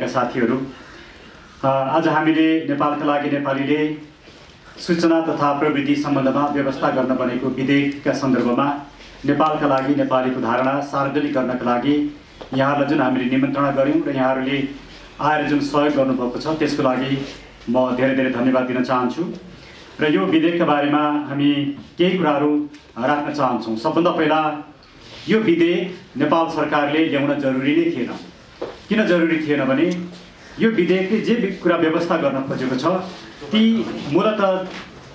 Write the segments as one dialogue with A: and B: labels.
A: साथीहरू, आज हामीले नेपालका लागि नेपालीले सूचना तथा प्रविधि सम्बन्धमा व्यवस्था गर्न बनेको विधेयकका सन्दर्भमा नेपालका लागि नेपालीको धारणा सार्वजनिक गर्नका लागि यहाँहरूलाई जुन हामीले निमन्त्रणा गऱ्यौँ र यहाँहरूले आएर जुन सहयोग गर्नुभएको छ त्यसको लागि म धेरै धेरै धन्यवाद दिन चाहन्छु। र यो विधेयकका बारेमा हामी केही कुराहरू राख्न चाहन्छौँ। सबभन्दा पहिला यो विधेयक नेपाल सरकारले ल्याउन जरुरी नै थिएन। किन जरुरी थिएन भने यो विधेयकले जे कुरा व्यवस्था गर्न खोजेको छ ती मूलतः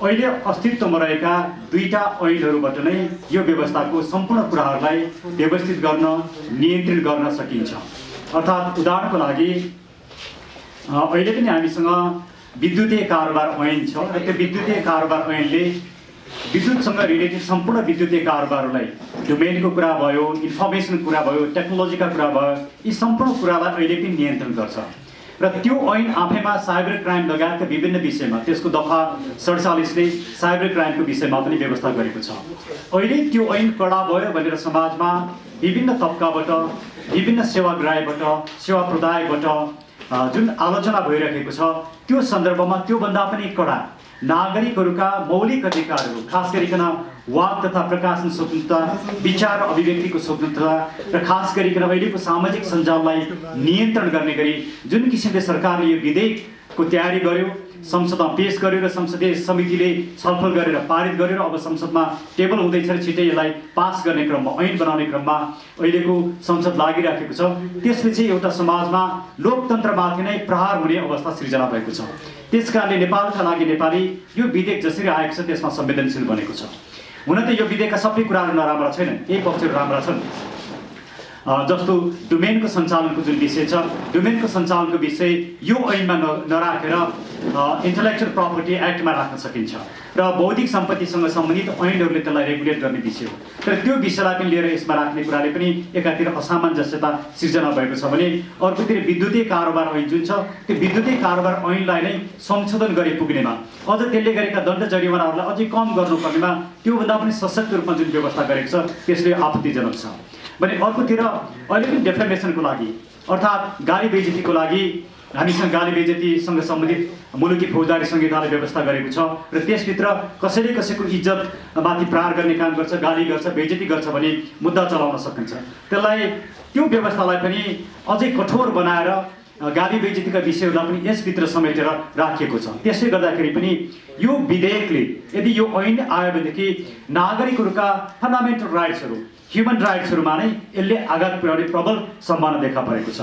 A: अहिले अस्तित्वमा रहेका दुईटा ऐनहरूबाट नै यो व्यवस्थाको सम्पूर्ण कुराहरूलाई व्यवस्थित गर्न नियन्त्रित गर्न सकिन्छ। अर्थात् उदाहरणको लागि अहिले पनि हामीसँग विद्युतीय कारोबार ऐन छ र त्यो विद्युतीय कारोबार ऐनले विद्युतसँग रिलेटेड सम्पूर्ण विद्युतीय कारोबारहरूलाई डोमेनको कुरा भयो, इन्फर्मेसन कुरा भयो, टेक्नोलोजीका कुरा भयो, यी सम्पूर्ण कुरालाई अहिले पनि नियन्त्रण गर्छ। र त्यो ऐन आफैमा साइबर क्राइम लगायतका विभिन्न विषयमा त्यसको दफा 47ले साइबर क्राइमको विषयमा पनि व्यवस्था गरेको छ। अहिले त्यो ऐन कडा भयो भनेर समाजमा विभिन्न तबकाबाट, विभिन्न सेवाग्राहीबाट, सेवा प्रदायकबाट जुन आलोचना भइरहेको छ त्यो सन्दर्भमा त्योभन्दा पनि कडा नागरिकहरूका मौलिक अधिकारहरू, खास गरिकन वाक तथा प्रकाशन स्वतन्त्रता, विचार र अभिव्यक्तिको स्वतन्त्रता र खास गरिकन अहिलेको सामाजिक सञ्जाललाई नियन्त्रण गर्ने गरी जुन किसिमले सरकारले यो विधेयकको तयारी गर्यो, संसदमा पेश गर्यो र संसदीय समितिले छलफल गरेर पारित गर्यो र अब संसदमा टेबल हुँदैछ र छिटै यसलाई पास गर्ने क्रममा, ऐन बनाउने क्रममा अहिलेको संसद लागिराखेको छ। त्यसपछि एउटा समाजमा लोकतन्त्रमाथि नै प्रहार हुने अवस्था सृजना भएको छ। त्यसकारणले नेपालका लागि नेपाली यो विधेयक जसरी आएको छ त्यसमा संवेदनशील बनेको छ। हुन त यो विधेयकका सबै कुराहरू नराम्रा छैनन्, केही पक्षहरू राम्रा छन्। जस्तो डोमेनको सञ्चालनको जुन विषय छ, डोमेनको सञ्चालनको विषय यो ऐनमा नराखेर इन्टेलेक्चुअल प्रपर्टी एक्टमा राख्न सकिन्छ र बौद्धिक सम्पत्तिसँग सम्बन्धित ऐनहरूले त्यसलाई रेगुलेट गर्ने विषय हो। तर त्यो विषयलाई पनि लिएर यसमा राख्ने कुराले पनि एकातिर असामञ्जस्यता सिर्जना भएको छ भने अर्कोतिर विद्युतीय कारोबार ऐन जुन छ त्यो विद्युतीय कारोबार ऐनलाई नै संशोधन गरे पुग्नेमा अझ त्यसले गरेका दण्ड जरिवानाहरूलाई अझै कम गर्नुपर्नेमा त्योभन्दा पनि सशक्त रूपमा जुन व्यवस्था गरेको छ त्यसले आपत्तिजनक छ भने अर्कोतिर अहिले पनि डेफेमेसनको लागि अर्थात् गाली बेइज्जतीको लागि हामीसँग गाली बेइज्जतीसँग सम्बन्धित मुलुकी फौजदारी संहिताले व्यवस्था गरेको छ र त्यसभित्र कसैले कसैको इज्जतमाथि प्रहार गर्ने काम गर्छ, गाली गर्छ, बेइज्जती गर्छ भने मुद्दा चलाउन सकिन्छ। त्यसलाई त्यो व्यवस्थालाई पनि अझै कठोर बनाएर गाली बेइज्जतीका विषयहरूलाई पनि यसभित्र समेटेर राखिएको छ। त्यसले गर्दाखेरि पनि यो विधेयकले यदि यो ऐन आयो भनेदेखि नागरिकहरूका फन्डामेन्टल राइट्सहरू, ह्युमन राइट्सहरूमा नै यसले आघात पुर्याउने प्रबल सम्भावना देखा परेको छ।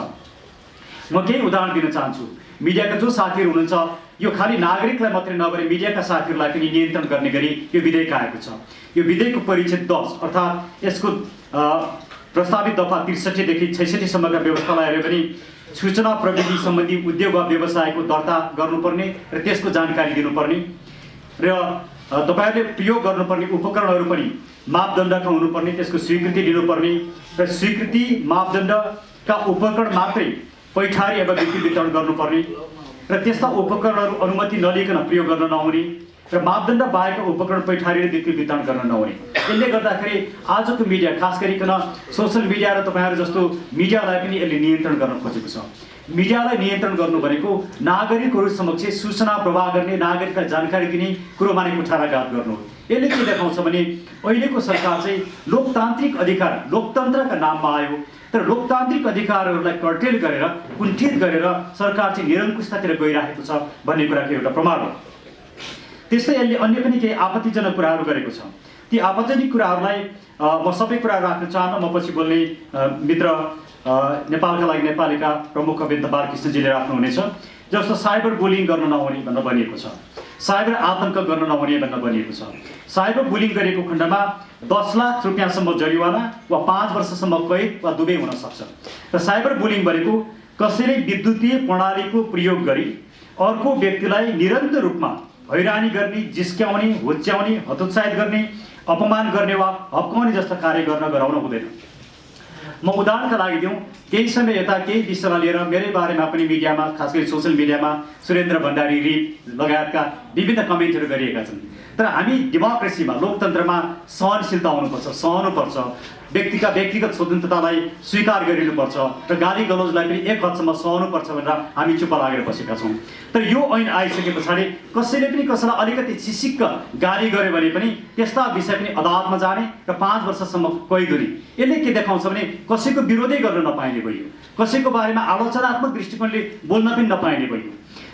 A: म केही उदाहरण दिन चाहन्छु। मिडियाका जो साथीहरू हुनुहुन्छ यो खालि नागरिकलाई मात्रै नगरी मिडियाका साथीहरूलाई पनि नियन्त्रण गर्ने गरी यो विधेयक आएको छ। यो विधेयकको परिच्छेद 10 अर्थात् यसको प्रस्तावित दफा 63 देखि 66 सम्मका व्यवस्थालाई हेऱ्यो भने सूचना प्रविधि सम्बन्धी उद्योग वा व्यवसायको दर्ता गर्नुपर्ने र त्यसको जानकारी दिनुपर्ने र तपाईहरुले प्रयोग गर्नुपर्ने उपकरणहरू पनि मापदण्डका हुनुपर्ने, त्यसको स्वीकृति लिनुपर्ने र स्वीकृति मापदण्डका उपकरण मात्रै पैठारी एवं बिक्री वितरण गर्नुपर्ने र त्यस्ता उपकरणहरू अनुमति नलिकन प्रयोग गर्न नहुने र मापदण्ड बाहेक उपकरण पैठारी र बिक्री वितरण गर्न नहुने। यसले गर्दाखेरि आजको मिडिया, खास गरिकन सोसल मिडिया र तपाईहरु जस्तो मिडियालाई पनि यसले नियन्त्रण गर्न खोजेको छ। मिडियालाई नियन्त्रण गर्नु भनेको नागरिकहरू समक्ष सूचना प्रवाह गर्ने, नागरिकलाई जानकारी दिने कुरोमा नै कुठाराघात गर्नु हो। यसले के देखाउँछ भने अहिलेको सरकार चाहिँ लोकतान्त्रिक अधिकार, लोकतन्त्रका नाममा आयो तर लोकतान्त्रिक अधिकारहरूलाई कर्टेल गरेर, कुण्ठित गरेर सरकार चाहिँ निरङ्कुशतातिर गइरहेको छ भन्ने कुराको एउटा प्रमाण हो। त्यस्तै यसले अन्य पनि केही आपत्तिजनक कुराहरू गरेको छ। ती आपत्तिजनक कुराहरूलाई म सबै कुरा राख्न चाहन्न। म पछि बोल्ने मित्र नेपालका लागि नेपालीका प्रमुख अभियन्ता बालकृष्णजीले राख्नुहुनेछ। जस्तो साइबर बुलिङ गर्न नहुने भनेर भनिएको छ, साइबर आतंक गर्न नहुने भनेर भनिएको छ। साइबर बुलिङ गरेको खण्डमा 10 लाख रुपियाँसम्म जरिवाना वा 5 वर्षसम्म कैद वा दुवै हुन सक्छ। र साइबर बुलिङ भनेको कसैले विद्युतीय प्रणालीको प्रयोग गरी अर्को व्यक्तिलाई निरन्तर रूपमा हैरानी गर्ने, जिस्क्याउने, होच्याउने, हतोत्साहित गर्ने, अपमान गर्ने वा हप्काउने जस्ता कार्य गराउन हुँदैन। म उदाहरणका लागि दिउँ, केही समय यता केही विषयलाई लिएर मेरै बारेमा पनि मिडियामा, खास गरी सोसल मिडियामा सुरेन्द्र भण्डारी लगायतका विभिन्न कमेन्टहरू गरिएका छन्। तर हामी डेमोक्रेसीमा, लोकतन्त्रमा सहनशीलता हुनुपर्छ, सहनुपर्छ। व्यक्तिका व्यक्तिगत स्वतन्त्रतालाई स्वीकार गरिनुपर्छ र गाली गलौजलाई पनि एक हदसम्म सहनुपर्छ भनेर हामी चुप लागेर बसेका छौँ। तर यो ऐन आइसके पछाडि कसैले पनि कसैलाई अलिकति चिसिक्क गाली गर्यो भने पनि त्यस्ता विषय पनि अदालतमा जाने र 5 वर्षसम्म कैद हुने। यसले के देखाउँछ भने कसैको विरोधै गर्न नपाइने भयो, कसैको बारेमा आलोचनात्मक दृष्टिकोणले बोल्न पनि नपाइने भयो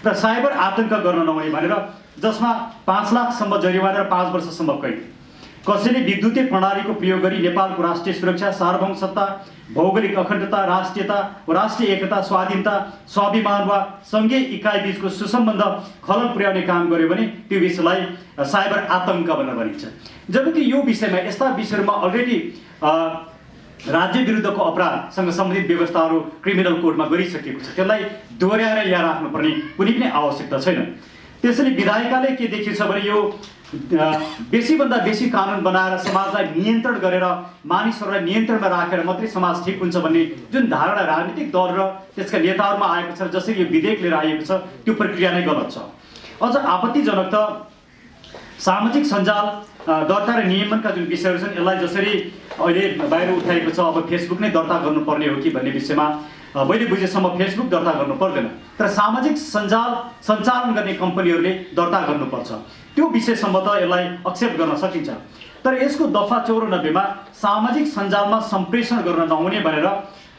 A: र साइबर आतंक गर्न नहुने भनेर जसमा 5 लाखसम्म जरिवाना र 5 वर्षसम्म कैद। कसैले विद्युतीय प्रणालीको प्रयोग गरी नेपालको राष्ट्रिय सुरक्षा, सार्वभौम सत्ता, भौगोलिक अखण्डता, राष्ट्रियता, राष्ट्रिय एकता, स्वाधीनता, स्वाभिमान वा सङ्घीय इकाइ बीचको सुसम्बन्ध खलल पुर्याउने काम गर्यो भने त्यो विषयलाई साइबर आतंक भनेर भनिन्छ। जबकि यो विषयमा यस्ता विषयहरूमा अलरेडी राज्य विरुद्धको अपराधसँग सम्बन्धित व्यवस्थाहरू क्रिमिनल कोडमा गरिसकेको छ। त्यसलाई दोहोऱ्याएर यहाँ राख्नुपर्ने कुनै पनि आवश्यकता छैन। त्यसैले विधायिकाले के देखिन्छ भने यो बेसीभन्दा बेसी कानुन बनाएर समाजलाई नियन्त्रण गरेर मानिसहरूलाई नियन्त्रणमा राखेर मात्रै समाज ठिक हुन्छ भन्ने जुन धारणा राजनीतिक दल र त्यसका नेताहरूमा आएको छ, जसरी यो विधेयक लिएर आएको छ, त्यो प्रक्रिया नै गलत छ। अझ आपत्तिजनक त सामाजिक सञ्जाल दर्ता र नियमनका जुन विषयहरू छन्, यसलाई जसरी अहिले बाहिर उठाएको छ, अब फेसबुक नै दर्ता गर्नुपर्ने हो कि भन्ने विषयमा मैले बुझेसम्म फेसबुक दर्ता गर्नु पर्दैन, तर सामाजिक सञ्जाल सञ्चालन गर्ने कम्पनीहरूले दर्ता गर्नुपर्छ। त्यो विषयसम्म त यसलाई एक्सेप्ट गर्न सकिन्छ। तर यसको दफा 94 मा सामाजिक सञ्जालमा सम्प्रेषण गर्न नहुने भनेर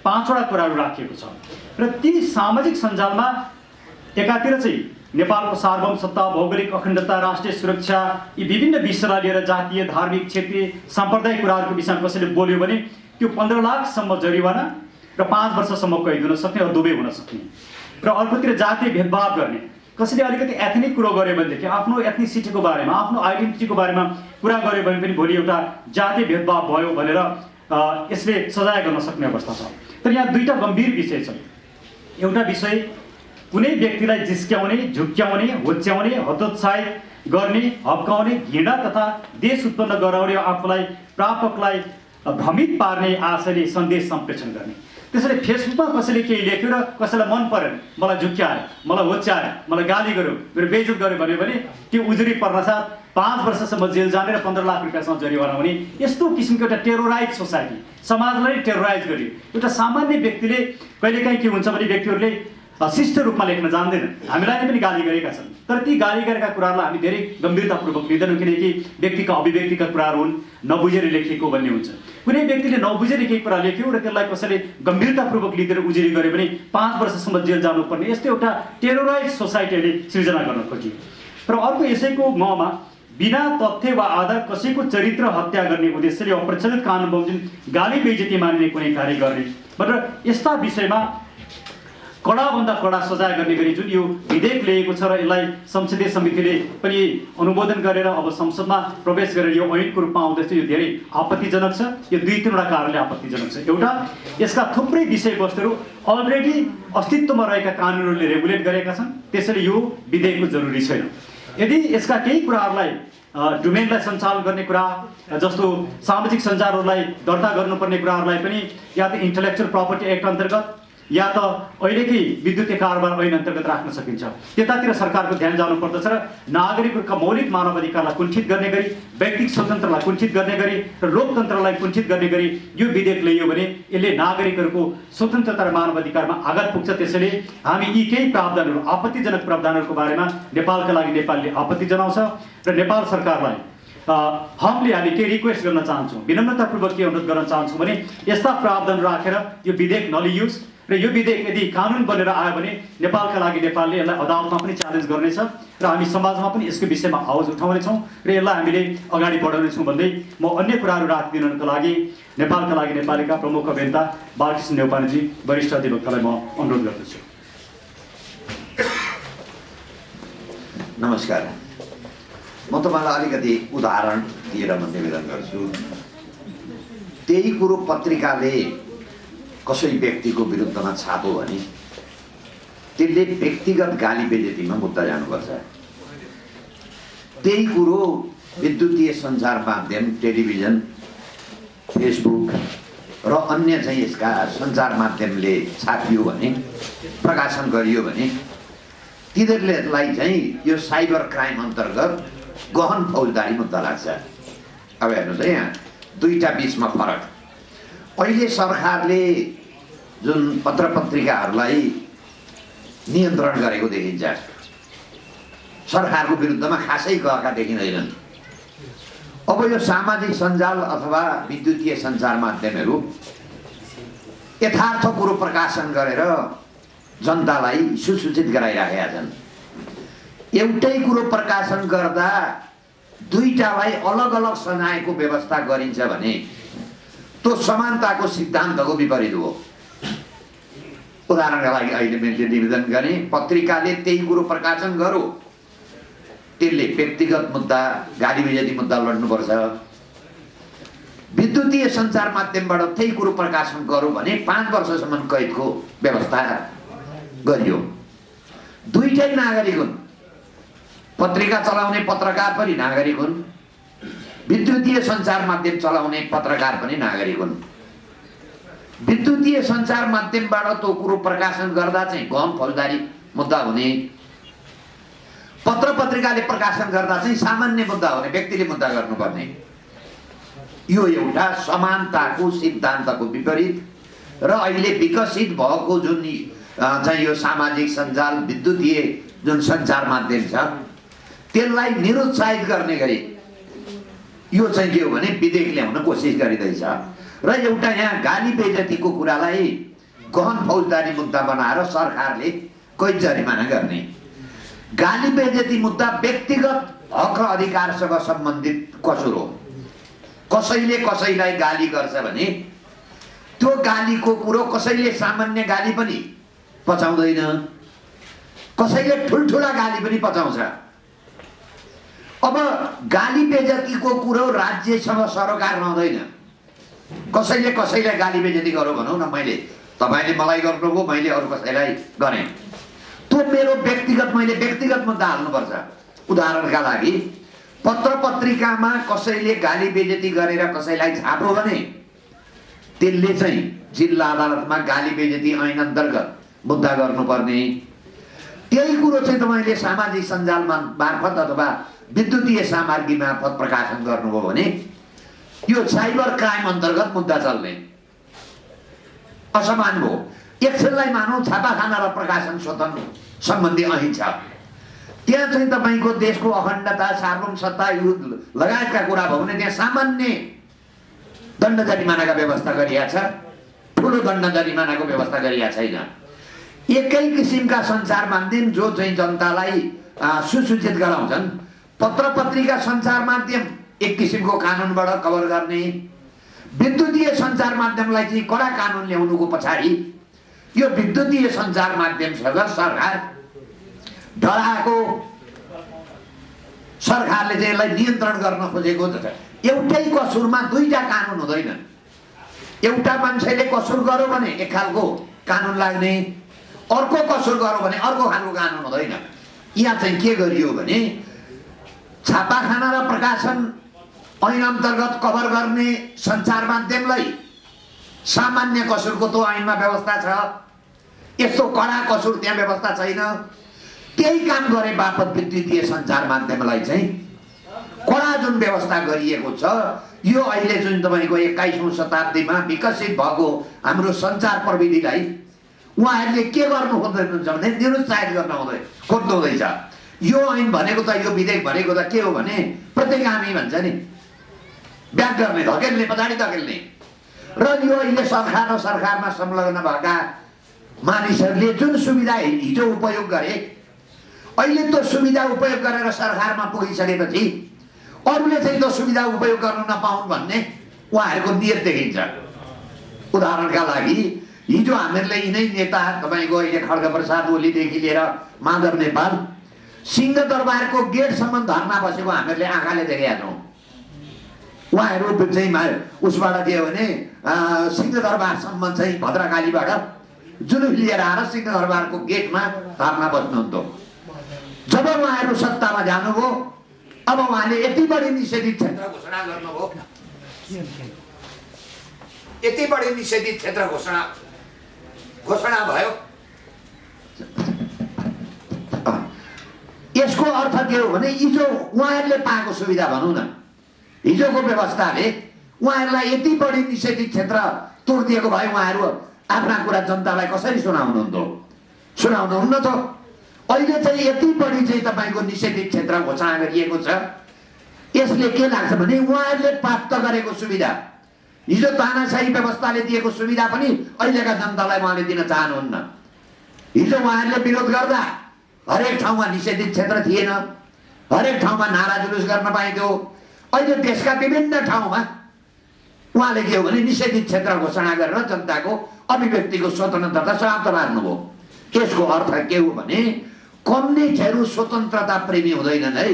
A: 5वटा कुराहरू राखिएको छ र ती सामाजिक सञ्जालमा एकातिर चाहिँ नेपालको सार्वभौम सत्ता, भौगोलिक अखण्डता, राष्ट्रिय सुरक्षा यी विभिन्न विषयलाई लिएर जातीय, धार्मिक, क्षेत्रीय, साम्प्रदायिक कुराहरूको विषयमा कसैले बोल्यो भने त्यो 15 लाखसम्म जरिवाना र 5 वर्षसम्म कैद हुन सक्ने र दुवै हुन सक्ने। र अर्कोतिर जातीय भेदभाव गर्ने, कसैले अलिकति एथनिक कुरो गर्यो भनेदेखि आफ्नो एथनिसिटीको बारेमा, आफ्नो आइडेन्टिटीको बारेमा कुरा गर्यो भने पनि भोलि एउटा जातीय भेदभाव भयो भनेर यसले सजाय गर्न सक्ने अवस्था छ। तर यहाँ दुईटा गम्भीर विषय छन्। एउटा विषय कुनै व्यक्तिलाई जिस्क्याउने, झुक्क्याउने, होच्याउने, हतोत्साहित गर्ने, हप्काउने, घृणा तथा देश उत्पन्न गराउने, आफूलाई प्रापकलाई भ्रमित पार्ने आशयले सन्देश सम्प्रेषण गर्ने। त्यसैले फेसबुकमा कसैले केही लेख्यो र कसैलाई मन परेन, मलाई झुक्क्यायो, मलाई होच्यायो, मलाई गाली गर्यो, मेरो बेइज्जत गर्यो भने त्यो उजुरी पर्नसाथ 5 वर्षसम्म जेल जाने र 15 लाख रुपियाँसम्म जरिवाना हुने। यस्तो किसिमको एउटा टेरोराइज सोसाइटी, समाजलाई टेरोराइज गर्यो। एउटा सामान्य व्यक्तिले कहिलेकाहीँ के हुन्छ भने व्यक्तिहरूले शिष्ट रूपमा लेख्न जान्दैन, हामीलाई पनि गाली गरेका छन्, तर ती गाली गरेका कुराहरूलाई हामी धेरै गम्भीरतापूर्वक लिँदैनौँ, किनकि व्यक्तिका अभिव्यक्तिका कुराहरू हुन्, नबुझेर लेखिएको भन्ने हुन्छ। कुनै व्यक्तिले नबुझेर केही कुरा लेख्यो र त्यसलाई कसैले गम्भीरतापूर्वक लिँदै उजुरी गर्यो भने 5 वर्षसम्म जेल जानुपर्ने यस्तो एउटा टेरोराइज सोसाइटीले सिर्जना गर्न खोज्यो। र अर्को यसैको ममा बिना तथ्य वा आधार कसैको चरित्र हत्या गर्ने उद्देश्यले अप्रचलित कानुन बमोजिम गाली बेइज्जती मानिने कुनै कार्य गर्ने भनेर यस्ता विषयमा कडाभन्दा कडा सजाय गर्ने गरी जुन यो विधेयक ल्याएको छ र यसलाई संसदीय समितिले पनि अनुमोदन गरेर अब संसदमा प्रवेश गरेर यो ऐनको रूपमा आउँदैछ, यो धेरै आपत्तिजनक छ। यो 2-3वटा कारणले आपत्तिजनक छ। एउटा, यसका थुप्रै विषयवस्तुहरू अलरेडी अस्तित्वमा रहेका कानुनहरूले रेगुलेट गरेका छन्, त्यसैले यो विधेयकको जरुरी छैन। यदि यसका केही कुराहरूलाई डोमेनलाई सञ्चालन गर्ने कुरा जस्तो सामाजिक सञ्जालहरूलाई दर्ता गर्नुपर्ने कुराहरूलाई पनि या त इन्टेलेक्चुअल प्रपर्टी एक्ट अन्तर्गत या त अहिलेकै विद्युतीय कारोबार ऐन अन्तर्गत राख्न सकिन्छ। त्यतातिर सरकारको ध्यान जानुपर्दछ र नागरिकहरूका मौलिक मानव अधिकारलाई कुण्ठित गर्ने गरी, व्यक्तिगत स्वतन्त्रलाई कुण्ठित गर्ने गरी र लोकतन्त्रलाई कुण्ठित गर्ने गरी यो विधेयक ल्याइयो भने यसले नागरिकहरूको स्वतन्त्रता र मानव अधिकारमा आघात पुग्छ। त्यसैले हामी यी केही प्रावधानहरू, आपत्तिजनक प्रावधानहरूको बारेमा नेपालका लागि नेपालले आपत्ति जनाउँछ र नेपाल सरकारलाई हामीले के रिक्वेस्ट गर्न चाहन्छौँ, विनम्रतापूर्वक के अनुरोध गर्न चाहन्छौँ भने यस्ता प्रावधान राखेर यो विधेयक नलियोस् र यो विधेयक यदि कानुन बनेर आयो भने नेपालका लागि नेपालले यसलाई अदालतमा पनि च्यालेन्ज गर्नेछ र हामी समाजमा पनि यसको विषयमा आवाज उठाउनेछौँ र यसलाई हामीले अगाडि बढाउनेछौँ भन्दै म अन्य कुराहरू राखिदिनको लागि नेपालका लागि नेपालीका प्रमुख अभियन्ता बालकृष्ण न्यौपानेजी वरिष्ठ अधिवक्तालाई म अनुरोध गर्दछु।
B: नमस्कार, म तपाईँलाई अलिकति उदाहरण दिएर म निवेदन गर्छु। त्यही कुरो पत्रिकाले कसै व्यक्तिको विरुद्धमा छाप्यो भने त्यसले व्यक्तिगत गाली बेइज्जतीमा मुद्दा जानुपर्छ। त्यही कुरो विद्युतीय सञ्चार माध्यम, टेलिभिजन, फेसबुक र अन्य चाहिँ यसका सञ्चार माध्यमले छापियो भने, प्रकाशन गरियो भने तिनीहरूलाई चाहिँ यो साइबर क्राइम अन्तर्गत गहन फौजदारी मुद्दा लाग्छ। अब हेर्नुहोस् है, यहाँ दुईटा बिचमा फरक। अहिले सरकारले जुन पत्र पत्रिकाहरूलाई नियन्त्रण गरेको देखिन्छ, सरकारको विरुद्धमा खासै गएका देखिँदैनन्। अब यो सामाजिक सञ्जाल अथवा विद्युतीय सञ्चार माध्यमहरू यथार्थ कुरो प्रकाशन गरेर जनतालाई सुसूचित गराइराखेका छन्। एउटै कुरो प्रकाशन गर्दा दुईटालाई अलग अलग सजायको व्यवस्था गरिन्छ भने त्यो समानताको सिद्धान्तको विपरीत हो। उदाहरणका लागि अहिले मैले निवेदन गरेँ, पत्रिकाले त्यही कुरो प्रकाशन गरो, त्यसले व्यक्तिगत मुद्दा, गाली बेइज्जती मुद्दा लड्नुपर्छ। विद्युतीय सञ्चार माध्यमबाट त्यही कुरो प्रकाशन गरौँ भने 5 वर्षसम्म कैदको व्यवस्था गरियो। दुईटै नागरिक हुन्, पत्रिका चलाउने पत्रकार पनि नागरिक हुन्, विद्युतीय सञ्चार माध्यम चलाउने पत्रकार पनि नागरिक हुन्। विद्युतीय सञ्चार माध्यमबाट त्यो कुरो प्रकाशन गर्दा चाहिँ गहन फौजदारी मुद्दा हुने, पत्र पत्रिकाले प्रकाशन गर्दा चाहिँ सामान्य मुद्दा हुने, व्यक्तिले मुद्दा गर्नुपर्ने। यो एउटा समानताको सिद्धान्तको विपरीत र अहिले विकसित भएको जुन चाहिँ यो सामाजिक सञ्जाल विद्युतीय जुन सञ्चार माध्यम छ त्यसलाई निरुत्साहित गर्ने गरी यो चाहिँ के हो भने विधेयक ल्याउन कोसिस गरिँदैछ र एउटा यहाँ गाली बेइज्जतीको कुरालाई गहन फौजदारी मुद्दा बनाएर सरकारले कैद जरिमाना गर्ने। गाली बेइज्जती मुद्दा व्यक्तिगत हक र अधिकारसँग सम्बन्धित कसुर हो। कसैले कसैलाई गाली गर्छ भने त्यो गालीको कुरो कसैले सामान्य गाली पनि पचाउँदैन, कसैले ठुल्ठुला गाली पनि पचाउँछ। अब गाली बेइज्जतीको कुरो राज्यसँग सरोकार रहँदैन। कसैले कसैलाई गाली बेइज्जती गरौँ भनौँ न, मैले तपाईँले मलाई गर्नुभयो, मैले अरू कसैलाई गरेँ, त्यो मेरो व्यक्तिगत, मैले व्यक्तिगत मुद्दा हाल्नुपर्छ। उदाहरणका लागि पत्र पत्रिकामा कसैले गाली बेइज्जती गरेर कसैलाई छाप्यो भने त्यसले चाहिँ जिल्ला अदालतमा गाली बेइज्जती ऐन अन्तर्गत मुद्दा गर्नुपर्ने। त्यही कुरो चाहिँ तपाईँले सामाजिक सञ्जाल मार्फत अथवा विद्युतीय सामग्री मार्फत प्रकाशन गर्नुभयो भने यो साइबर क्राइम अन्तर्गत मुद्दा चल्ने, असमान भयो। एकछिनलाई मानौँ छापाखाना र प्रकाशन स्वतन्त्र सम्बन्धी ऐन छ, त्यहाँ चाहिँ तपाईँको देशको अखण्डता, सार्वभौमसत्ता, युद्ध लगायतका कुरा भयो भने त्यहाँ सामान्य दण्ड जरिमानाका व्यवस्था गरिएको छ, ठुलो दण्ड जरिमानाको व्यवस्था गरिएको छैन। एकै किसिमका सञ्चार माध्यम जो चाहिँ जनतालाई सुसूचित गराउँछन्, पत्र पत्रिका सञ्चार माध्यम एक किसिमको कानुनबाट कभर गर्ने, विद्युतीय सञ्चार माध्यमलाई चाहिँ कडा कानुन ल्याउनुको पछाडि यो विद्युतीय सञ्चार माध्यमसँग सरकार डराएको, सरकारले चाहिँ यसलाई नियन्त्रण गर्न खोजेको छ। एउटै कसुरमा दुईटा कानुन हुँदैन। एउटा मान्छेले कसुर गर्यो भने एक खालको कानुन लाग्ने, अर्को कसुर गर्यो भने अर्को खालको कानुन हुँदैन। यहाँ चाहिँ के गरियो भने छापाखाना र प्रकाशन ऐन अन्तर्गत कभर गर्ने सञ्चार माध्यमलाई सामान्य कसुरको त्यो ऐनमा व्यवस्था छ, यस्तो कडा कसुर त्यहाँ व्यवस्था छैन। त्यही काम गरे बापत विद्युतीय सञ्चार माध्यमलाई चाहिँ कडा जुन व्यवस्था गरिएको छ, यो अहिले जुन तपाईँको 21औं शताब्दीमा विकसित भएको हाम्रो सञ्चार प्रविधिलाई उहाँहरूले के गर्नु खोज्नुहुन्छ भने निरुत्साहित गर्न खोज्नु हुँदैछ। यो ऐन भनेको त, यो विधेयक भनेको त के हो भने प्रतिगामी भन्छ नि, ब्याक गर्ने, धकेल्ने, पछाडि धकेल्ने। र यो अहिले सरकार र सरकारमा संलग्न भएका मानिसहरूले जुन सुविधा हिजो उपयोग गरे, अहिले त्यो सुविधा उपयोग गरेर सरकारमा पुगिसकेपछि अरूले चाहिँ त्यो सुविधा उपयोग गर्न नपाउन् भन्ने उहाँहरूको नियत देखिन्छ। उदाहरणका लागि हिजो हामीहरूले यिनै नेता तपाईँको अहिले खड्गप्रसाद ओलीदेखि लिएर माधव नेपाल सिंहदरबारको गेटसम्म धर्ना बसेको हामीहरूले आँखाले देखेका छौँ। उहाँहरू चाहिँ उसबाट के हो भने सिंहदरबारसम्म चाहिँ भद्रकालीबाट जुलुस लिएर आएर सिंहदरबारको गेटमा धर्ना बस्नुहुन्थ्यो। जब उहाँहरू सत्तामा जानुभयो, अब उहाँले यति बढी निषेधित क्षेत्र घोषणा गर्नुभयो, यति बढी निषेधित क्षेत्र घोषणा भयो। यसको अर्थ के हो भने हिजो उहाँहरूले पाएको सुविधा भनौँ न, हिजोको व्यवस्थाले उहाँहरूलाई यति बढी निषेधित क्षेत्र तोडिदिएको भए उहाँहरू आफ्ना कुरा जनतालाई कसरी सुनाउनुहुन्थ्यो? सुनाउनुहुन्न त। अहिले चाहिँ यति बढी चाहिँ तपाईँको निषेधित क्षेत्र घोषणा गरिएको छ। यसले के लाग्छ भने उहाँहरूले प्राप्त गरेको सुविधा, हिजो तानाशाही व्यवस्थाले दिएको सुविधा पनि अहिलेका जनतालाई उहाँले दिन चाहनुहुन्न। हिजो उहाँहरूले विरोध गर्दा हरेक ठाउँमा निषेधित क्षेत्र थिएन, हरेक ठाउँमा नारा जुलुस गर्न पाइन्थ्यो। अहिले देशका विभिन्न ठाउँमा उहाँले के हो भने निषेधित क्षेत्र घोषणा गरेर जनताको अभिव्यक्तिको स्वतन्त्रता समाप्त पार्नुभयो। यसको अर्थ के हो भने कम्युनिस्टहरू स्वतन्त्रता प्रेमी हुँदैनन् है,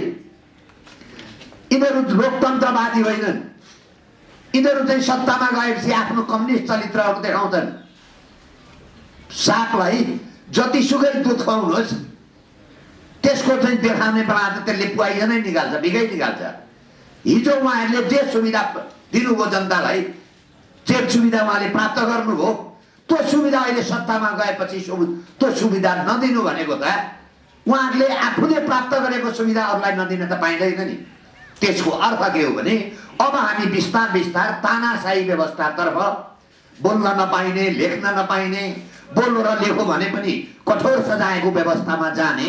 B: यिनीहरू लोकतन्त्रवादी होइनन्। यिनीहरू चाहिँ सत्तामा गएपछि आफ्नो कम्युनिस्ट चरित्रहरू देखाउँछन्। सापलाई जतिसुकै दुध खुवाउनुहोस् त्यसको चाहिँ देखाउने बेला त त्यसले पोइजन नै निकाल्छ, बिगै निकाल्छ। हिजो उहाँहरूले जे सुविधा दिनुभयो जनतालाई, जे सुविधा उहाँले प्राप्त गर्नुभयो, त्यो सुविधा अहिले सत्तामा गएपछि त्यो सुविधा नदिनु भनेको त उहाँहरूले आफूले प्राप्त गरेको सुविधा अरूलाई नदिन त पाइँदैन नि। त्यसको अर्थ के हो भने अब हामी बिस्तार बिस्तार तानाशाही व्यवस्थातर्फ बोल्न नपाइने, लेख्न नपाइने, बोल्नु र लेखो भने पनि कठोर सजायको व्यवस्थामा जाने,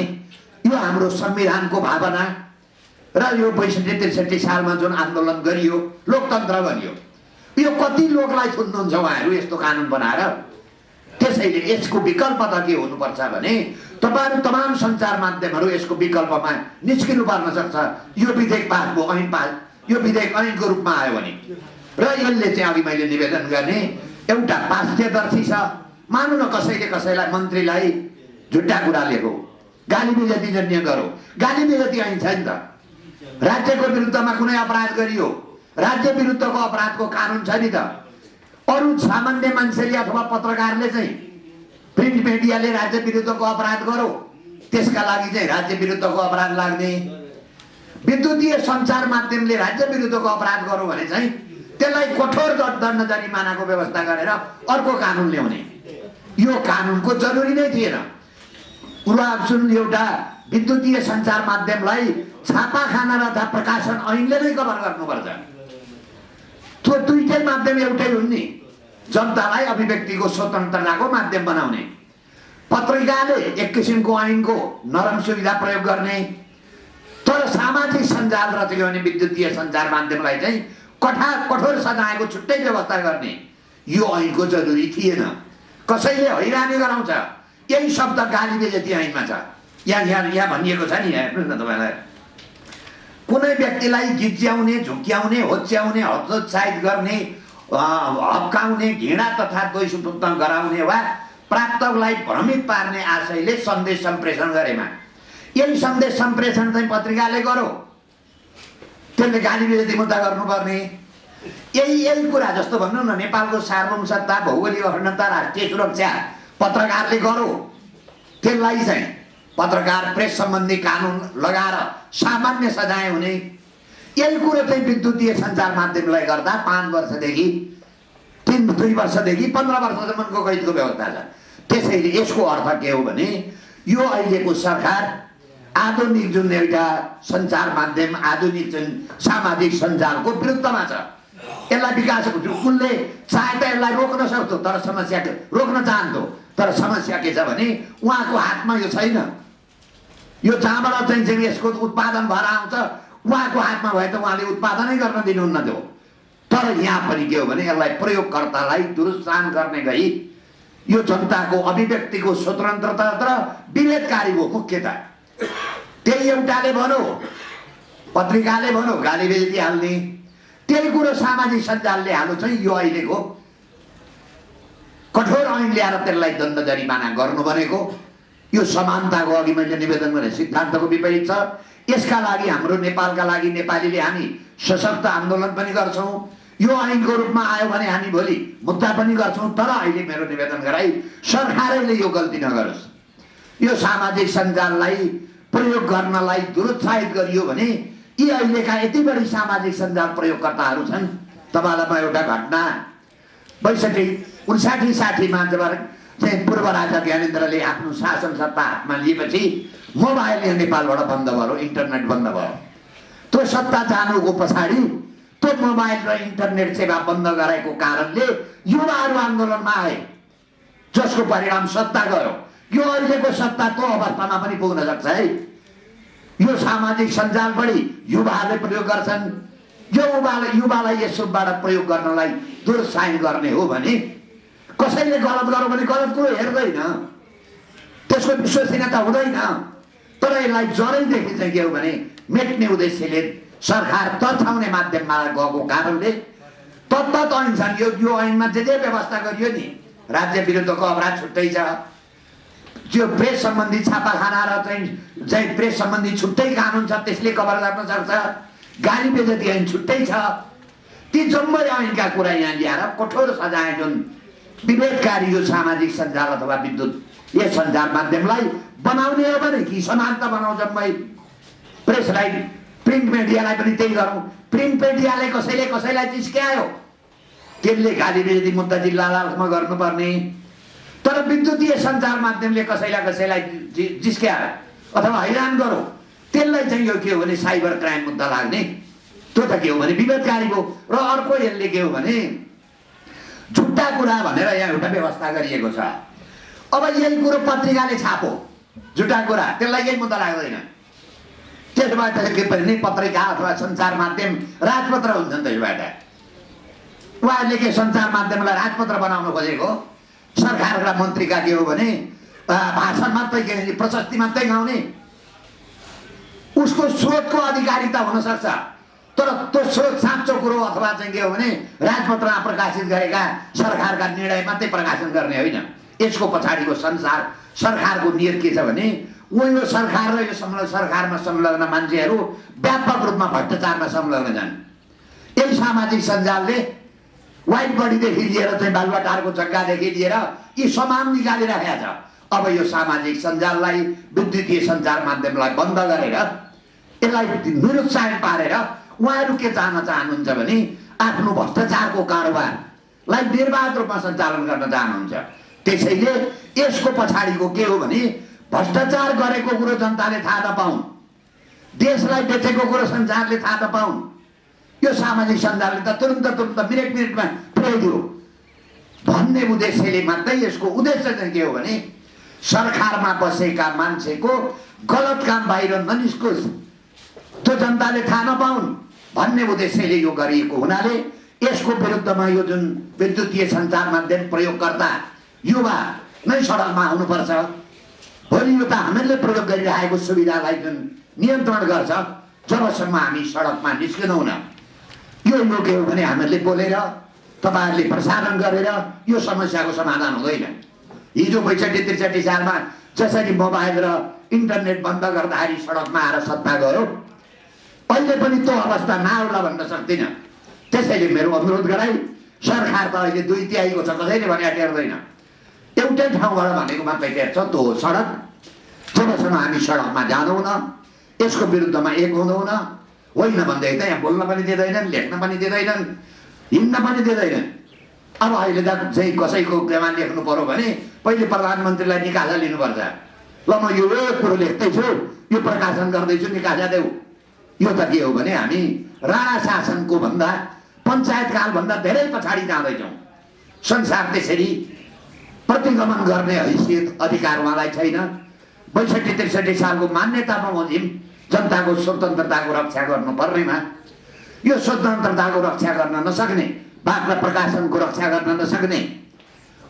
B: यो हाम्रो संविधानको भावना र यो 62-63 सालमा जुन आन्दोलन गरियो, लोकतन्त्र बनियो, यो कति लोकलाई थुन्नुहुन्छ उहाँहरू यस्तो कानुन बनाएर? त्यसैले यसको विकल्प त के हुनुपर्छ भने तपाईहरु तमाम सञ्चार माध्यमहरू यसको विकल्पमा निस्किनु पर्न सक्छ। यो विधेयक पास भयो, ऐन पास, यो विधेयक ऐनको रूपमा आयो भने र यसले चाहिँ अघि मैले निवेदन गर्ने एउटा पाठ्यदर्शी छ। मानौँ न कसैले कसैलाई मन्त्रीलाई झुट्टा कुरा लेखो, गाली बेइज्जती जन्य गरो, गाली बेइज्जती ऐन छ नि त। राज्यको विरुद्धमा कुनै अपराध गरियो, राज्य विरुद्धको अपराधको कानुन छ नि त। अरू सामान्य मान्छेले अथवा पत्रकारले चाहिँ प्रिन्ट मिडियाले राज्य विरुद्धको अपराध गरो, त्यसका लागि चाहिँ राज्य विरुद्धको अपराध लाग्ने। विद्युतीय सञ्चार माध्यमले राज्य विरुद्धको अपराध गरो भने चाहिँ त्यसलाई कठोर दण्ड जरिमानाको व्यवस्था गरेर अर्को कानुन ल्याउने। यो कानुनको जरुरी नै थिएन। जुन एउटा विद्युतीय सञ्चार माध्यमलाई छापाखाना र प्रकाशन ऐनले नै कभर गर्नुपर्छ। त्यो दुईटै माध्यम एउटै हुन् नि, जनतालाई अभिव्यक्तिको स्वतन्त्रताको माध्यम बनाउने। पत्रिकाले एक किसिमको ऐनको नरम सुविधा प्रयोग गर्ने, तर सामाजिक सञ्जाल र के भने विद्युतीय सञ्चार माध्यमलाई चाहिँ कठोर सजायको छुट्टै व्यवस्था गर्ने, यो ऐनको जरुरी थिएन। कसैले हैरानी गराउँछ, यही शब्द गाली बेइज्जती ऐनमा छ। यहाँ भनिएको छ नि, हेर्नुहोस् न तपाईँलाई, कुनै व्यक्तिलाई गिज्याउने, झुक्याउने, होच्याउने, हतोत्साहित गर्ने, हप्काउने, घृणा तथा द्वेषपूर्ण गराउने वा प्राप्तलाई भ्रमित पार्ने आशयले सन्देश सम्प्रेषण गरेमा, यही सन्देश सम्प्रेषण चाहिँ पत्रिकाले गरो, त्यसले गाली बेइज्जती मुद्दा गर्नुपर्ने। यही कुरा जस्तो भनौँ न, नेपालको सार्वभौमसत्ता, भौगोलिक अखण्डता, राष्ट्रिय सुरक्षा पत्रकारले गरो, त्यसलाई चाहिँ पत्रकार प्रेस सम्बन्धी कानुन लगाएर सामान्य सजाय हुने। यही कुरो चाहिँ विद्युतीय सञ्चार माध्यमलाई गर्दा 5 वर्षदेखि 2 वर्षदेखि 15 वर्षसम्मको कैदको व्यवस्था छ। त्यसैले यसको अर्थ के हो भने यो अहिलेको सरकार आधुनिक जुन एउटा सञ्चार माध्यम, आधुनिक जुन सामाजिक सञ्जालको विरुद्धमा छ। यसलाई विकास उनले चाहे त यसलाई रोक्न सक्थ्यो, तर समस्या रोक्न चाहन्थ्यो, तर समस्या के छ भने उहाँको हातमा यो छैन। यो जहाँबाट चाहिँ यसको उत्पादन भएर आउँछ उहाँको हातमा भए त उहाँले उत्पादनै गर्न दिनुहुन्न थियो। तर यहाँ पनि के हो भने यसलाई प्रयोगकर्तालाई दुरुत्साहन गर्ने गरी यो जनताको अभिव्यक्तिको स्वतन्त्रता र विभेदकारी हो मुख्यता। त्यही एउटाले भनौँ, पत्रिकाले भनौँ गाली बेइज्जती हाल्ने, त्यही कुरो सामाजिक सञ्जालले हाल्नु चाहिँ यो अहिलेको कठोर ऐन ल्याएर त्यसलाई दण्ड जरिमाना गर्नु भनेको यो समानताको अघि मैले निवेदन गर्ने सिद्धान्तको विपरीत छ। यसका लागि हाम्रो नेपालका लागि नेपालीले हामी सशक्त आन्दोलन पनि गर्छौँ। यो ऐनको रूपमा आयो भने हामी भोलि मुद्दा पनि गर्छौँ। तर अहिले मेरो निवेदन गराई सरकारले यो गल्ती नगरोस्। यो सामाजिक सञ्जाललाई प्रयोग गर्नलाई दुरुत्साहित गरियो भने यी अहिलेका यति बढी सामाजिक सञ्जाल प्रयोगकर्ताहरू छन्। तपाईँलाई म एउटा घटना 59-60मा जब चाहिँ पूर्व राजा ज्ञानेन्द्रले आफ्नो शासन सत्ता हातमा लिएपछि मोबाइल नेपालबाट बन्द भयो, इन्टरनेट बन्द भयो। त्यो सत्ता जानुको पछाडि त्यो मोबाइल र इन्टरनेट सेवा बन्द गराएको कारणले युवाहरू आन्दोलनमा आए, जसको परिणाम सत्ता गयो। यो अहिलेको सत्ता त्यो अवस्थामा पनि पुग्न सक्छ है। यो सामाजिक सञ्जाल बढी युवाहरूले प्रयोग गर्छन्। यो युवालाई यसोबाट प्रयोग गर्नलाई दुर्साहन गर्ने हो भने कसैले गलत गर्यो भने गलत कुरो हेर्दैन, त्यसको विश्वसनीयता हुँदैन। तर यसलाई जरैदेखि चाहिँ के हो भने मेट्ने उद्देश्यले सरकार तथ्याउने माध्यममा गएको कारणले तत्त ऐन छन्। यो ऐनमा जे व्यवस्था गरियो नि, राज्य विरुद्धको अपराध छुट्टै छ, त्यो प्रेस सम्बन्धी छापाखाना र चाहिँ प्रेस सम्बन्धी छुट्टै कानुन छ, त्यसले कभर गर्न सक्छ। गाली बेजती ऐन छुट्टै छ। ती जम्मै ऐनका कुरा यहाँ ल्याएर कठोर सजाय जुन विभेदकारी यो सामाजिक सञ्जाल अथवा विद्युत यो सञ्चार माध्यमलाई बनाउने हो भने कि समानता बनाऊ जम्मै। प्रेसलाई, प्रिन्ट मिडियालाई पनि त्यही गरौँ। प्रिन्ट मिडियाले कसैलाई जिस्क्यायो, त्यसले गाली बेजती मुद्दा जिल्लामा गर्नुपर्ने। तर विद्युतीय सञ्चार माध्यमले कसैलाई जिस्क्यायो अथवा हैरान गरौँ, त्यसलाई चाहिँ यो के हो भने साइबर क्राइम मुद्दा लाग्ने। त्यो त के हो भने विभेदकारी हो। र अर्को यसले के हो भने झुट्टा कुरा भनेर यहाँ एउटा व्यवस्था गरिएको छ। अब यही कुरो पत्रिकाले छापो झुट्टा कुरा, त्यसलाई यही मुद्दा लाग्दैन। त्यसबाट के पनि पत्रिका अथवा सञ्चार माध्यम राजपत्र हुन्छन्। त्यसबाट उहाँहरूले के सञ्चार माध्यमलाई राजपत्र बनाउन खोजेको, सरकारका मन्त्रीका के हो भने भाषण मात्रै के प्रशस्ति मात्रै गाउने। उसको स्रोतको अधिकारिता हुन सक्छ, तर त्यो स्रोत साँचो कुरो अथवा चाहिँ के हो भने राजपत्रमा प्रकाशित गरेका सरकारका निर्णय मात्रै प्रकाशन गर्ने होइन। यसको पछाडिको संसार सरकारको नियत के छ भने यो सरकार र यो सरकारमा संलग्न मान्छेहरू व्यापक रूपमा भ्रष्टाचारमा संलग्न छन्। यही सामाजिक सञ्जालले वाइट बडीदेखि लिएर चाहिँ बालुवाटारको जग्गादेखि लिएर यी समान निकालिरहेको छ। अब यो सामाजिक सञ्जाललाई, विद्युतीय सञ्चार माध्यमलाई बन्द गरेर यसलाई निरुत्साहित पारेर उहाँहरू के चाहन चाहनुहुन्छ भने आफ्नो भ्रष्टाचारको कारोबारलाई निर्वाध रूपमा सञ्चालन गर्न चाहनुहुन्छ। त्यसैले यसको पछाडिको के हो भने भ्रष्टाचार गरेको कुरो जनताले थाहा नपाउन्, देशलाई बेचेको कुरो संसारले थाहा नपाउन्। यो सामाजिक सञ्जालले त तुरन्त मिनटमा पुर्याइदियो भन्ने उद्देश्यले मात्रै यसको उद्देश्य चाहिँ के हो भने सरकारमा बसेका मान्छेको गलत काम बाहिर ननिस्कोस्, त्यो जनताले थाहा नपाउन् भन्ने उद्देश्यले यो गरिएको हुनाले यसको विरुद्धमा यो जुन विद्युतीय सञ्चार माध्यम प्रयोगकर्ता युवा नै सडकमा आउनुपर्छ। भोलि यो त हामीहरूले प्रयोग गरिरहेको सुविधालाई जुन नियन्त्रण गर्छ, जबसम्म हामी सडकमा निस्किँदैनौँ यो के हो भने हामीहरूले बोलेर तपाईँहरूले प्रसारण गरेर यो समस्याको समाधान हुँदैन। हिजो ६५-६३ सालमा जसरी मोबाइल र इन्टरनेट बन्द गर्दाखेरि सडकमा आएर सत्ता गयो, अहिले पनि त्यो अवस्था नआउला भन्न सक्दिनँ। त्यसैले मेरो अनुरोध गराई, सरकार त अहिले 2/3 छ, कसैले भने टेर्दैन। एउटै ठाउँबाट भनेको मात्रै टेर्छ, त्यो हो सडक। जबसम्म हामी सडकमा जाँदैनौँ न, यसको विरुद्धमा एक हुँदैनौँ न, होइन भन्दै त यहाँ बोल्न पनि दिँदैनन्, लेख्न पनि दिँदैनन्, हिँड्न पनि दिँदैनन्। अब अहिले त चाहिँ कसैको केमा लेख्नु पर्यो भने पहिले प्रधानमन्त्रीलाई निकासा लिनुपर्छ। ल म यो कुरो लेख्दैछु, यो प्रकाशन गर्दैछु, निकासा देऊ। यो त के हो भने हामी राणा शासनको भन्दा पञ्चायत कालभन्दा धेरै पछाडि जाँदैछौँ। संसार त्यसरी प्रतिगमन गर्ने हैसियत अधिकार उहाँलाई छैन। ६२-६३ सालको मान्यतामा बमोजिम जनताको स्वतन्त्रताको रक्षा गर्नुपर्नेमा यो स्वतन्त्रताको रक्षा गर्न नसक्ने, वाक र प्रकाशनको रक्षा गर्न नसक्ने,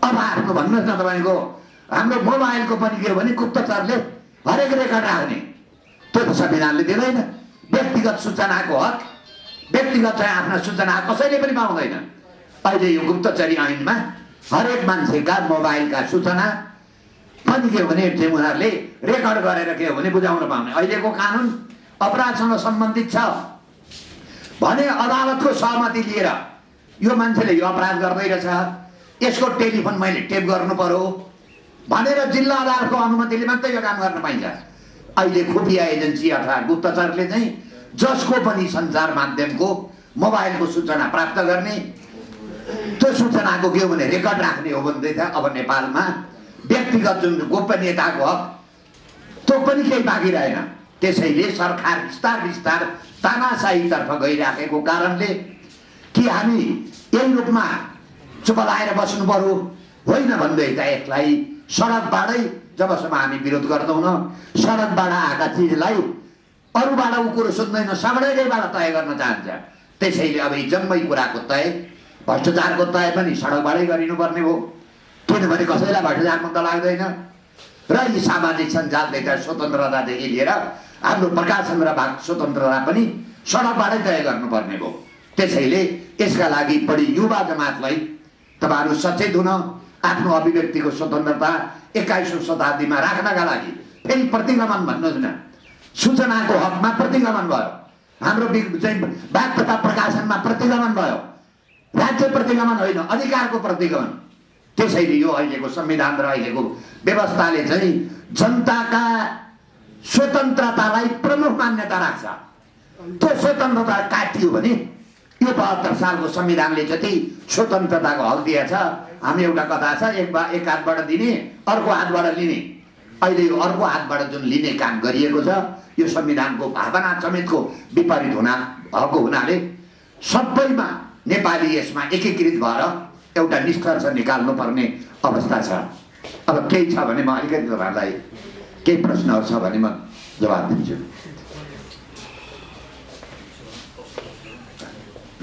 B: अब आफ्नो भन्नुहोस् न तपाईँको हाम्रो मोबाइलको पनि के हो भने गुप्तचरले हरेक रेकर्ड राख्ने, त्यो त संविधानले दिँदैन। व्यक्तिगत सूचनाको हक, व्यक्तिगत चाहिँ आफ्ना सूचना कसैले पनि पाउँदैन। अहिले यो गुप्तचरी ऐनमा हरेक मान्छेका मोबाइलका सूचना पनि के हो भने चाहिँ उनीहरूले रेकर्ड गरेर के हो भने बुझाउन पाउने। अहिलेको कानुन अपराधसँग सम्बन्धित छ भने अदालतको सहमति लिएर यो मान्छेले यो अपराध गर्दै रहेछ, यसको टेलिफोन मैले टेप गर्नु पर्यो भनेर जिल्ला अदालतको अनुमतिले मात्रै यो काम गर्न पाइन्छ। अहिले खुफिया एजेन्सी अथवा गुप्तचरले चाहिँ जसको पनि सञ्चार माध्यमको मोबाइलको सूचना प्राप्त गर्ने, त्यो सूचनाको के हो भने रेकर्ड राख्ने हो भन्दै थियो। अब नेपालमा व्यक्तिगत जुन गोपनीयताको हक त्यो पनि केही बाँकी रहेन। त्यसैले सरकार बिस्तार तानाशाहीतर्फ गइराखेको कारणले कि हामी यही रूपमा चुप लाएर बस्नु पर्यो? होइन भन्दै त यसलाई सडकबाटै जबसम्म हामी विरोध गर्दैनौँ, सडकबाट आएका चिजलाई अरूबाट ऊ कुरो सुन्दैन, सडकैबाट तय गर्न चाहन्छ। त्यसैले अब यी जम्मै कुराको तय, भ्रष्टाचारको तय पनि सडकबाटै गरिनुपर्ने हो। किनभने कसैलाई भ्रष्टाचारमा त लाग्दैन र यी सामाजिक सञ्जालले त स्वतन्त्रतादेखि लिएर हाम्रो प्रकाशन र भाग स्वतन्त्रता पनि सडकबाटै तय गर्नुपर्ने हो। त्यसैले यसका लागि बढी युवा जमातलाई तपाईँहरू सचेत हुन, आफ्नो अभिव्यक्तिको स्वतन्त्रता 21औं शताब्दीमा राख्नका लागि फेरि प्रतिगमन भन्नुहोस् न, सूचनाको हकमा प्रतिगमन भयो, हाम्रो चाहिँ वाक तथा प्रकाशनमा प्रतिगमन भयो, राज्य प्रतिगमन होइन, अधिकारको प्रतिगमन। त्यसैले यो अहिलेको संविधान र अहिलेको व्यवस्थाले चाहिँ जनताका स्वतन्त्रतालाई प्रमुख मान्यता राख्छ। त्यो स्वतन्त्रता काटियो भने यो 72 सालको संविधानले जति स्वतन्त्रताको हक दिएछ, हामी एउटा कथा छ, एक हातबाट दिने अर्को हातबाट लिने। अहिले यो अर्को हातबाट जुन लिने काम गरिएको छ, यो संविधानको भावना समेतको विपरीत भएको हुनाले सबैमा नेपाली यसमा एकीकृत भएर एउटा निष्कर्ष निकाल्नुपर्ने अवस्था छ। अब केही छ भने म अलिकति तपाईँहरूलाई केही प्रश्नहरू छ भने म जवाब दिन्छु।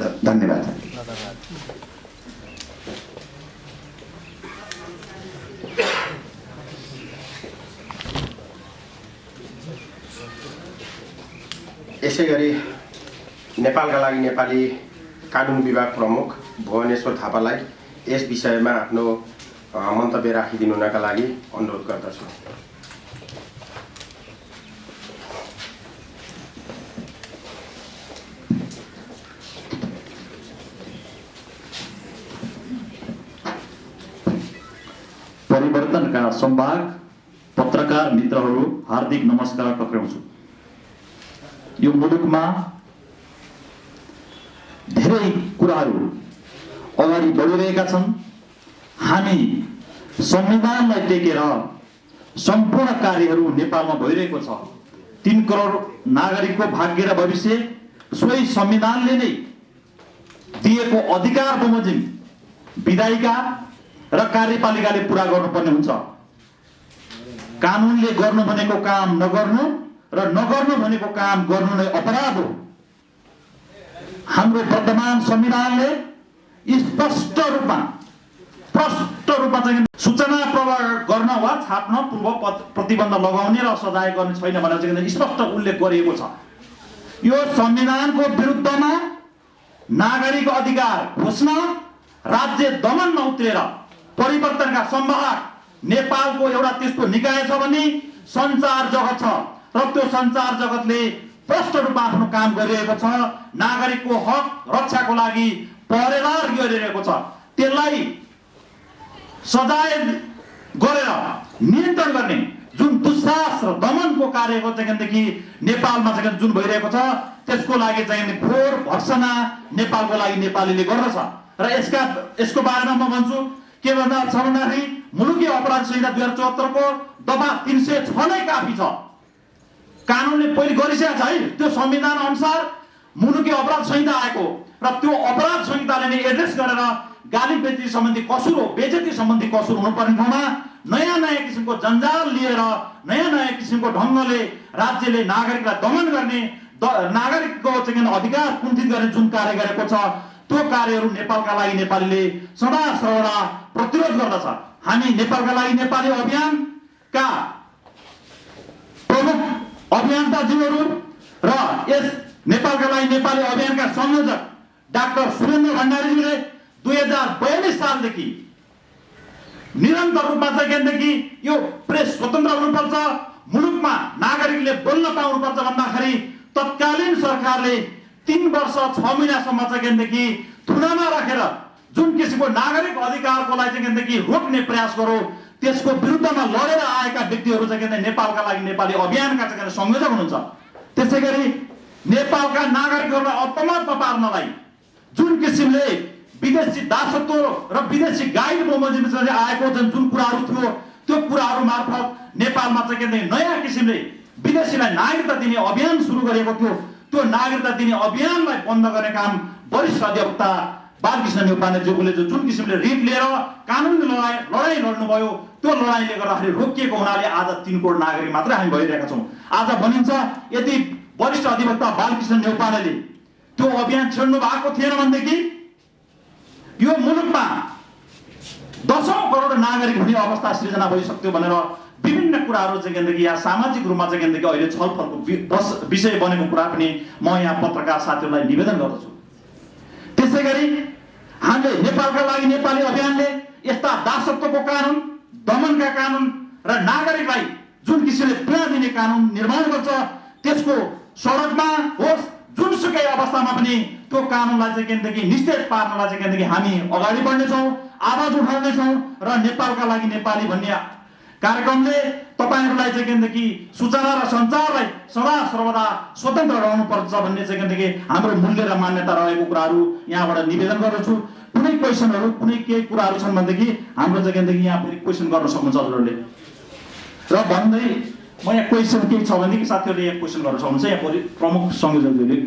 B: धन्यवाद।
C: यसै गरी नेपालका लागि नेपाली कानुन विभाग प्रमुख भुवनेश्वर थापालाई यस विषयमा आफ्नो मन्तव्य राखिदिनुका लागि अनुरोध गर्दछु।
D: परिवर्तनका संवाद पत्रकार मित्रहरू हार्दिक नमस्कार टक्राउँछु। यो मुलुकमा धेरै कुराहरू अगाडि बढिरहेका छन्। हामी संविधानलाई टेकेर सम्पूर्ण कार्यहरू नेपालमा भइरहेको छ। 3 करोड नागरिकको भाग्य र भविष्य सोही संविधानले नै दिएको अधिकार बमोजिम विधायिका र कार्यपालिकाले पुरा गर्नुपर्ने हुन्छ। कानुनले गर्नु भनेको काम नगर्नु र नगर्नु भनेको काम गर्नु नै अपराध हो। हाम्रो वर्तमान संविधानले स्पष्ट रूपमा चाहिँ सूचना प्रवाह गर्न वा छाप्न पूर्व प्रतिबन्ध लगाउने र सजाय गर्ने छैन भनेर चाहिँ स्पष्ट उल्लेख गरिएको छ। यो संविधानको विरुद्धमा नागरिक अधिकार घोषणा, राज्य दमनमा उत्रेर परिवर्तनका संवाहक नेपालको एउटा त्यस्तो निकाय छ भने सञ्चार जगत छ र त्यो सञ्चार जगतले स्पष्ट रूपमा आफ्नो काम गरिरहेको छ। नागरिकको हक रक्षाको लागि पहरेदार गरिरहेको छ। त्यसलाई सजाय गरेर नियन्त्रण गर्ने जुन दुस्साहस र दमनको कार्यको चाहिँ नेपालमा चाहिँ जुन भइरहेको छ, त्यसको लागि चाहिँ घोर भर्सना नेपालको लागि नेपालीले गर्दछ। र यसको बारेमा म भन्छु के भन्दा छ भन्दाखेरि मुलुकी अपराध संहिता 2074 को दफा 306 नै काफी छ। कानुनले पहिले गरिसकेको छ है, त्यो संविधान अनुसार मुलुकी अपराध संहिता आएको र त्यो अपराध संहिताले नै एड्रेस गरेर गाली बेइज्जती सम्बन्धी कसुर हो, बेइज्जती सम्बन्धी कसुर हुनुपर्ने ठाउँमा नयाँ नयाँ किसिमको जन्जाल लिएर नयाँ नयाँ किसिमको ढङ्गले राज्यले नागरिकलाई दमन गर्ने, नागरिकको चाहिँ अधिकार कुण्ठित गर्ने जुन कार्य गरेको छ, त्यो कार्यहरू नेपालका लागि नेपालीले सदा सर्वदा प्रतिरोध गर्दछ। हामी नेपालका लागि नेपाली अभियानका प्रमुख अभियन्ताज्यूहरू र यस नेपालका लागि नेपाली अभियानका संयोजक डाक्टर सुरेन्द्र भण्डारीज्यूले 2042 सालदेखि निरन्तर रूपमा चाहिँ यो प्रेस स्वतन्त्र हुनुपर्छ, मुलुकमा नागरिकले बोल्न पाउनुपर्छ भन्दाखेरि तत्कालीन सरकारले 3 वर्ष 6 महिनासम्म चाहिँ थुनामा राखेर जुन किसिमको नागरिक अधिकारको लागि चाहिँ रोक्ने प्रयास गर्यो, त्यसको विरुद्धमा लडेर आएका व्यक्तिहरू चाहिँ नेपालका लागि नेपाली अभियानका चाहिँ संयोजक हुनुहुन्छ। त्यसैगरी नेपालका नागरिकहरूलाई अपमानमा पार्नलाई जुन किसिमले विदेशी दासत्व र विदेशी गाइड बमोजिम आएको जुन कुराहरू थियो, त्यो कुराहरू मार्फत नेपालमा चाहिँ नयाँ किसिमले विदेशीलाई नागरिकता दिने अभियान सुरु गरेको थियो। त्यो नागरिकता दिने अभियानलाई बन्द गर्ने काम वरिष्ठ अधिवक्ता बालकृष्ण न्यौपानेज्यूले जुन किसिमले रिट लिएर कानुनी लडाइँ लड्नुभयो, त्यो लडाइँले गर्दाखेरि रोकिएको हुनाले आज 3 करोड नागरिक मात्रै हामी भइरहेका छौँ। आज भनिन्छ यदि वरिष्ठ अधिवक्ता बालकृष्ण न्यौपानेले त्यो अभियान छेड्नु भएको थिएन भनेदेखि यो मुलुकमा 10औं करोड नागरिक हुने अवस्था सृजना भइसक्थ्यो भनेर विभिन्न कुराहरू चाहिँ केन्द्रकी यहाँ सामाजिक रूपमा चाहिँ केन्द्रकी अहिले छलफलको विषय बनेको कुरा पनि म यहाँ पत्रकार साथीहरूलाई निवेदन गर्दछु। त्यसै गरी हामीले नेपालका लागि नेपाली अभियानले यस्ता दासत्वको कानुन, दमनका कानुन र नागरिकलाई जुन किसिमले पीडा दिने कानुन निर्माण गर्छ, त्यसको सडकमा होस् जुनसुकै अवस्थामा पनि त्यो कानुनलाई चाहिँ केन्द्रकी निश्चित पार्नलाई चाहिँ केन्द्रकी हामी अगाडि बढ्नेछौँ, आवाज उठाउनेछौँ र नेपालका लागि नेपाली भन्ने कार्यक्रमले तपाईहरुलाई चाहिँ केन्द्रकी सूचना र सञ्चारलाई सदा सर्वदा स्वतन्त्र रहनुपर्छ भन्ने चाहिँ केन्द्रकी हाम्रो मूल्य र मान्यता रहेको कुराहरू यहाँबाट निवेदन गर्दछु। कुनै क्वेशनहरू कुनै केही कुराहरू छन् भनेदेखि हाम्रो चाहिँ केन्द्रकी यहाँ फेरि क्वेशन गर्न सक्नुहुन्छ हजुरहरूले। र भन्दै म यहाँ क्वेशन केही छ भनेदेखि साथीहरूले यहाँ क्वेशन गर्न सक्नुहुन्छ। यहाँ प्रमुख संयोजकहरूले